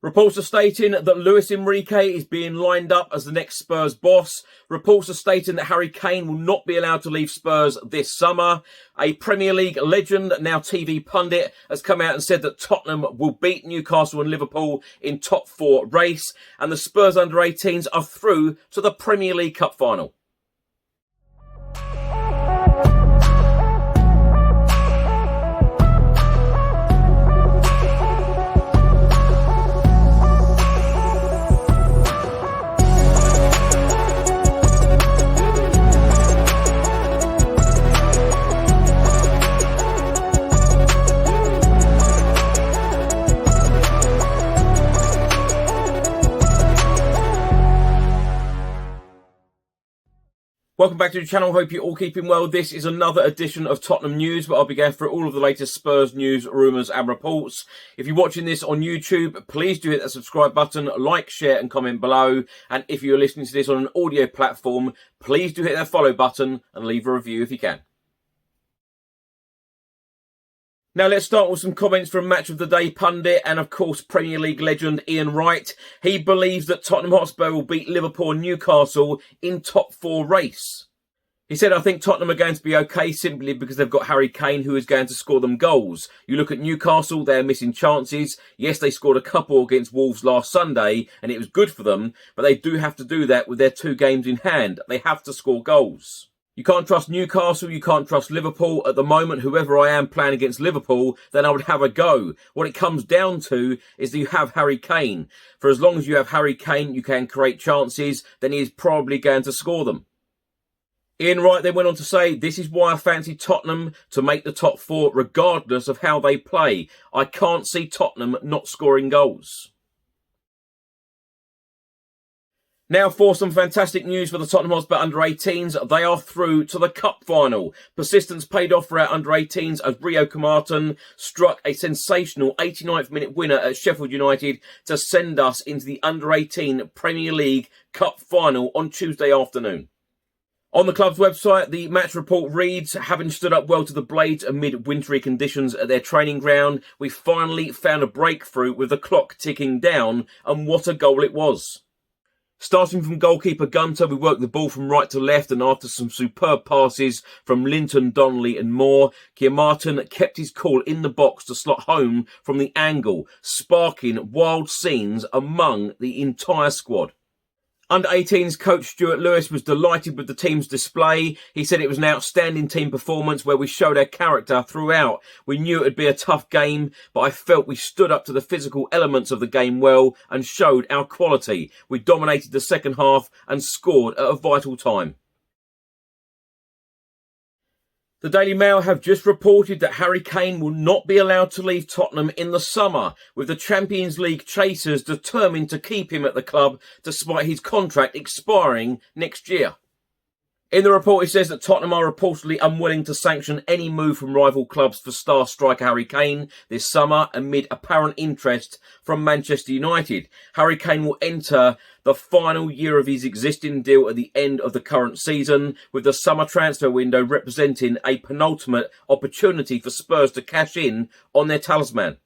Reports are stating that Luis Enrique is being lined up as the next Spurs boss. Reports are stating that Harry Kane will not be allowed to leave Spurs this summer. A Premier League legend, now TV pundit, has come out and said that Tottenham will beat Newcastle and Liverpool in top 4 race. And the Spurs under-18s are through to the Premier League Cup final. Welcome back to the channel. Hope you're all keeping well. This is another edition of Tottenham News, where I'll be going through all of the latest Spurs news, rumours and reports. If you're watching this on YouTube, please do hit that subscribe button, like, share and comment below. And if you're listening to this on an audio platform, please do hit that follow button and leave a review if you can. Now let's start with some comments from Match of the Day pundit and of course Premier League legend Ian Wright. He believes that Tottenham Hotspur will beat Liverpool and Newcastle in top 4 race. He said, I think Tottenham are going to be okay simply because they've got Harry Kane who is going to score them goals. You look at Newcastle, they're missing chances. Yes, they scored a couple against Wolves last Sunday and it was good for them, but they do have to do that with their 2 games in hand. They have to score goals. You can't trust Newcastle, you can't trust Liverpool. At the moment, whoever I am playing against Liverpool, then I would have a go. What it comes down to is that you have Harry Kane. For as long as you have Harry Kane, you can create chances, then he is probably going to score them. Ian Wright then went on to say, this is why I fancy Tottenham to make the top 4 regardless of how they play. I can't see Tottenham not scoring goals. Now for some fantastic news for the Tottenham Hotspur under-18s. They are through to the cup final. Persistence paid off for our under-18s as Rio Comartin struck a sensational 89th minute winner at Sheffield United to send us into the under-18 Premier League Cup final on Tuesday afternoon. On the club's website, the match report reads, having stood up well to the Blades amid wintry conditions at their training ground, we finally found a breakthrough with the clock ticking down, and what a goal it was. Starting from goalkeeper Gunter, we worked the ball from right to left, and after some superb passes from Linton, Donnelly and Moore, Martin kept his cool in the box to slot home from the angle, sparking wild scenes among the entire squad. Under-18s coach Stuart Lewis was delighted with the team's display. He said it was an outstanding team performance where we showed our character throughout. We knew it would be a tough game, but I felt we stood up to the physical elements of the game well and showed our quality. We dominated the second half and scored at a vital time. The Daily Mail have just reported that Harry Kane will not be allowed to leave Tottenham in the summer, with the Champions League chasers determined to keep him at the club despite his contract expiring next year. In the report, it says that Tottenham are reportedly unwilling to sanction any move from rival clubs for star striker Harry Kane this summer amid apparent interest from Manchester United. Harry Kane will enter the final year of his existing deal at the end of the current season, with the summer transfer window representing a penultimate opportunity for Spurs to cash in on their talisman.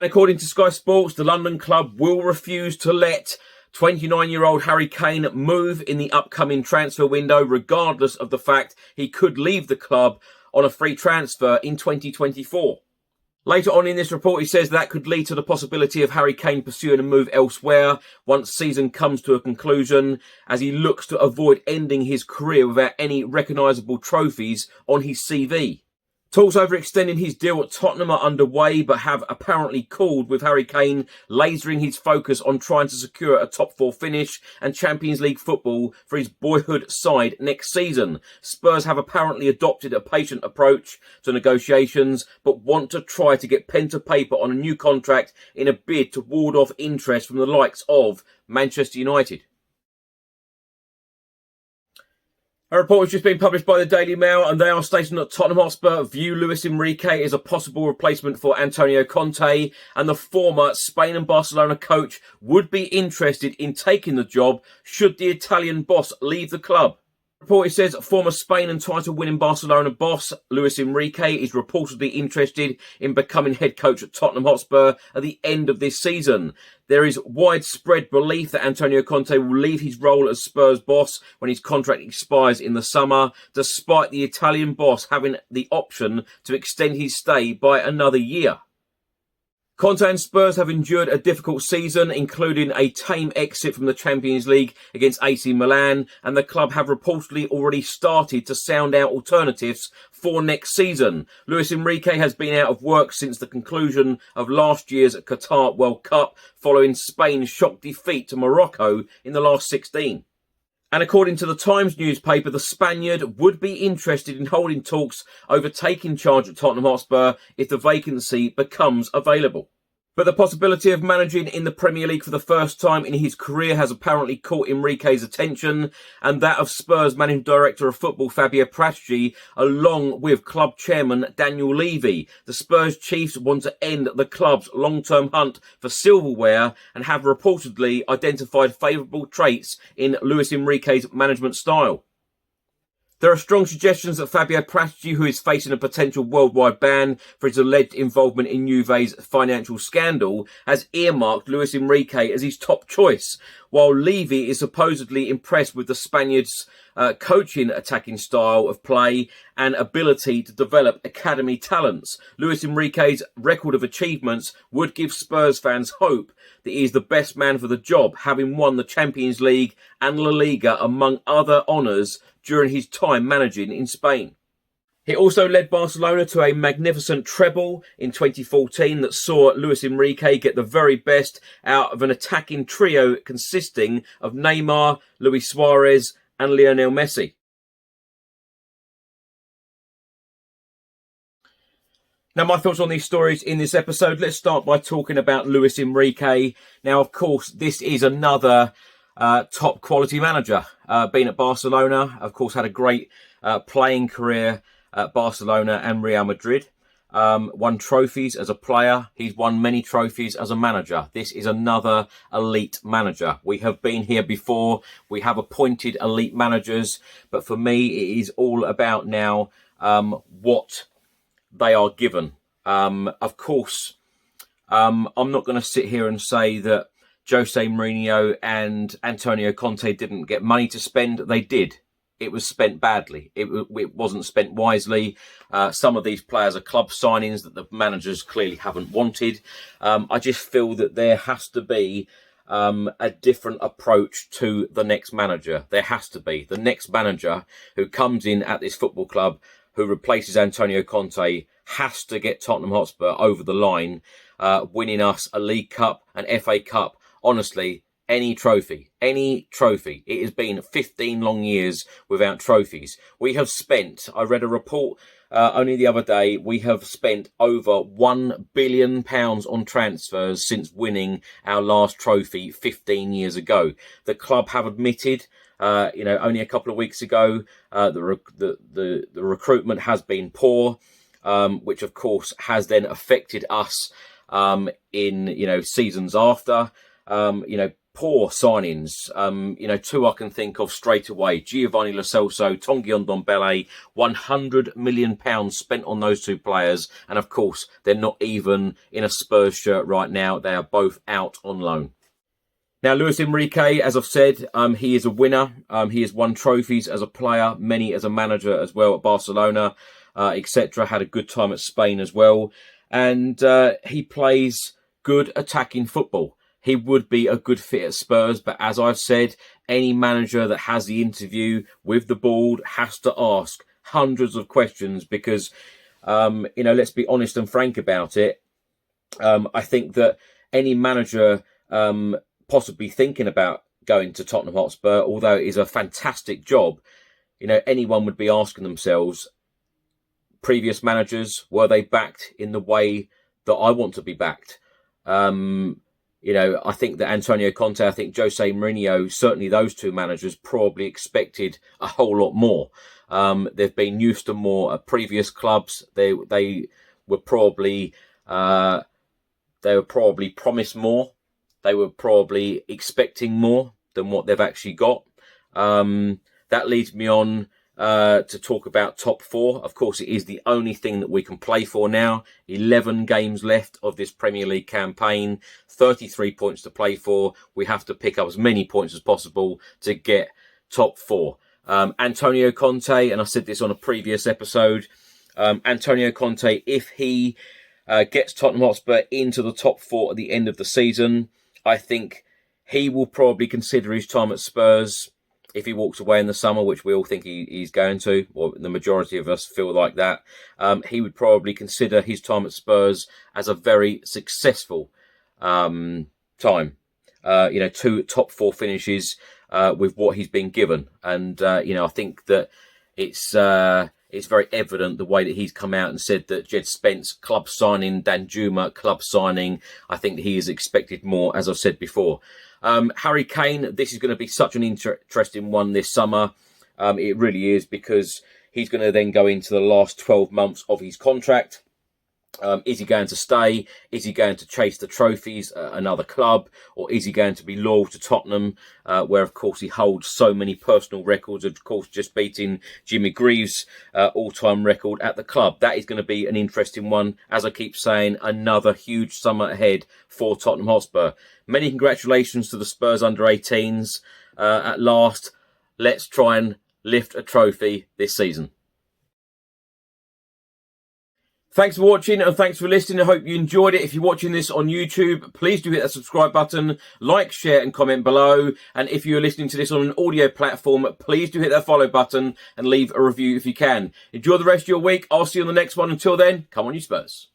According to Sky Sports, the London club will refuse to let 29-year-old Harry Kane move in the upcoming transfer window, regardless of the fact he could leave the club on a free transfer in 2024. Later on in this report, he says that could lead to the possibility of Harry Kane pursuing a move elsewhere once season comes to a conclusion, as he looks to avoid ending his career without any recognisable trophies on his CV. Talks over extending his deal at Tottenham are underway, but have apparently cooled, with Harry Kane lasering his focus on trying to secure a top 4 finish and Champions League football for his boyhood side next season. Spurs have apparently adopted a patient approach to negotiations, but want to try to get pen to paper on a new contract in a bid to ward off interest from the likes of Manchester United. A report has just been published by the Daily Mail, and they are stating that Tottenham Hotspur view Luis Enrique as a possible replacement for Antonio Conte, and the former Spain and Barcelona coach would be interested in taking the job should the Italian boss leave the club. Report says former Spain and title-winning Barcelona boss Luis Enrique is reportedly interested in becoming head coach at Tottenham Hotspur at the end of this season. There is widespread belief that Antonio Conte will leave his role as Spurs boss when his contract expires in the summer, despite the Italian boss having the option to extend his stay by another year. Conte and Spurs have endured a difficult season, including a tame exit from the Champions League against AC Milan, and the club have reportedly already started to sound out alternatives for next season. Luis Enrique has been out of work since the conclusion of last year's Qatar World Cup, following Spain's shock defeat to Morocco in the last 16. And according to the Times newspaper, the Spaniard would be interested in holding talks over taking charge at Tottenham Hotspur if the vacancy becomes available. But the possibility of managing in the Premier League for the first time in his career has apparently caught Enrique's attention, and that of Spurs Managing Director of Football Fabio Paratici, along with club chairman Daniel Levy. The Spurs Chiefs want to end the club's long-term hunt for silverware and have reportedly identified favourable traits in Luis Enrique's management style. There are strong suggestions that Fabio Paratici, who is facing a potential worldwide ban for his alleged involvement in Juve's financial scandal, has earmarked Luis Enrique as his top choice, while Levy is supposedly impressed with the Spaniard's coaching attacking style of play and ability to develop academy talents. Luis Enrique's record of achievements would give Spurs fans hope that he is the best man for the job, having won the Champions League and La Liga, among other honours, during his time managing in Spain. He also led Barcelona to a magnificent treble in 2014 that saw Luis Enrique get the very best out of an attacking trio consisting of Neymar, Luis Suarez and Lionel Messi. Now, my thoughts on these stories in this episode. Let's start by talking about Luis Enrique. Now, of course, this is another top quality manager. Been at Barcelona, of course, had a great playing career at Barcelona and Real Madrid. Won trophies as a player. He's won many trophies as a manager. This is another elite manager. We have been here before. We have appointed elite managers. But for me, it is all about now what they are given. Of course, I'm not going to sit here and say that Jose Mourinho and Antonio Conte didn't get money to spend. They did. It was spent badly. It wasn't spent wisely. Some of these players are club signings that the managers clearly haven't wanted. I just feel that there has to be a different approach to the next manager. There has to be. The next manager who comes in at this football club, who replaces Antonio Conte, has to get Tottenham Hotspur over the line, winning us a League Cup, an FA Cup. Honestly, any trophy. It has been 15 long years without trophies. We have spent, I read a report only the other day, we have spent over £1 billion on transfers since winning our last trophy 15 years ago. The club have admitted, only a couple of weeks ago, the recruitment has been poor, which of course has then affected us in seasons after. Poor signings. Two I can think of straight away. Giovanni Lo Celso, Tanguy Ndombele, £100 million spent on those two players. And of course, they're not even in a Spurs shirt right now. They are both out on loan. Now, Luis Enrique, as I've said, he is a winner. He has won trophies as a player, many as a manager as well at Barcelona, etc. Had a good time at Spain as well. And he plays good attacking football. He would be a good fit at Spurs, but as I've said, any manager that has the interview with the board has to ask hundreds of questions because, let's be honest and frank about it. I think that any manager possibly thinking about going to Tottenham Hotspur, although it is a fantastic job, anyone would be asking themselves, previous managers, were they backed in the way that I want to be backed? I think that Antonio Conte, I think Jose Mourinho, certainly those two managers probably expected a whole lot more. They've been used to more at previous clubs. They were probably promised more. They were probably expecting more than what they've actually got. that leads me on to talk about top 4. Of course, it is the only thing that we can play for now. 11 games left of this Premier League campaign, 33 points to play for. We have to pick up as many points as possible to get top 4. Antonio Conte, and I said this on a previous episode, Antonio Conte, if he gets Tottenham Hotspur into the top 4 at the end of the season, I think he will probably consider his time at Spurs. If he walks away in the summer, which we all think he's going to, or the majority of us feel like that, he would probably consider his time at Spurs as a very successful time. 2 top 4 finishes with what he's been given. And, I think that it's very evident the way that he's come out and said that Jed Spence, club signing, Danjuma, club signing. I think he is expected more, as I've said before. Harry Kane, this is going to be such an interesting one this summer. It really is, because he's going to then go into the last 12 months of his contract. Is he going to stay? Is he going to chase the trophies at another club? Or is he going to be loyal to Tottenham, where, of course, he holds so many personal records, of course, just beating Jimmy Greaves' all-time record at the club. That is going to be an interesting one. As I keep saying, another huge summer ahead for Tottenham Hotspur. Many congratulations to the Spurs under-18s. At last, let's try and lift a trophy this season. Thanks for watching and thanks for listening. I hope you enjoyed it. If you're watching this on YouTube, please do hit that subscribe button, like, share and comment below. And if you're listening to this on an audio platform, please do hit that follow button and leave a review if you can. Enjoy the rest of your week. I'll see you on the next one. Until then, come on you Spurs.